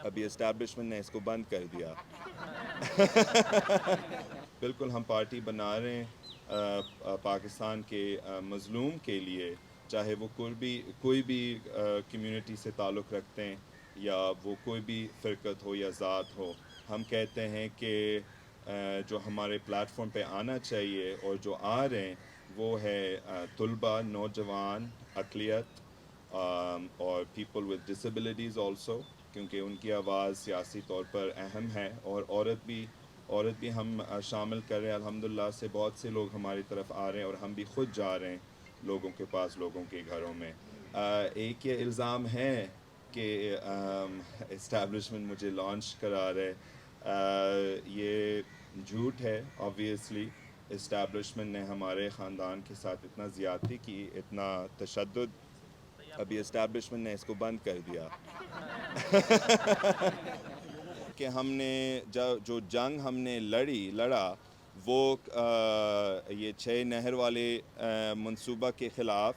ابھی اسٹیبلشمنٹ نے اس کو بند کر دیا۔ بالکل ہم پارٹی بنا رہے ہیں پاکستان کے مظلوم کے لیے، چاہے وہ کوئی بھی کمیونٹی سے تعلق رکھتے ہیں یا وہ کوئی بھی فرقت ہو یا ذات ہو۔ ہم کہتے ہیں کہ جو ہمارے پلیٹ فارم پہ آنا چاہیے اور جو آ رہے ہیں وہ ہے طلبہ، نوجوان، اقلیت اور پیپل ود ڈسیبلٹیز آلسو، کیونکہ ان کی آواز سیاسی طور پر اہم ہے، اور عورت بھی ہم شامل کر رہے ہیں۔ الحمدللہ سے بہت سے لوگ ہماری طرف آ رہے ہیں اور ہم بھی خود جا رہے ہیں لوگوں کے پاس، لوگوں کے گھروں میں۔ ایک یہ الزام ہے کہ اسٹیبلشمنٹ مجھے لانچ کرا رہے، یہ جھوٹ ہے۔ آبویسلی اسٹیبلشمنٹ نے ہمارے خاندان کے ساتھ اتنا زیادتی کی، اتنا تشدد، ابھی اسٹیبلشمنٹ نے اس کو بند کر دیا۔ کہ ہم نے جو جنگ ہم نے لڑا وہ یہ 6 نہر والے منصوبہ کے خلاف،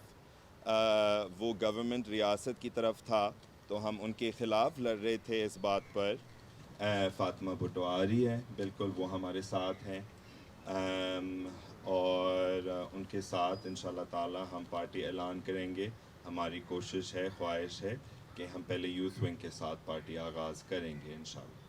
وہ گورنمنٹ ریاست کی طرف تھا تو ہم ان کے خلاف لڑ رہے تھے اس بات پر۔ فاطمہ بھٹو آ رہی ہے، بالکل وہ ہمارے ساتھ ہیں، اور ان کے ساتھ انشاءاللہ تعالی ہم پارٹی اعلان کریں گے۔ ہماری کوشش ہے، خواہش ہے کہ ہم پہلے یوتھ ونگ کے ساتھ پارٹی آغاز کریں گے انشاءاللہ۔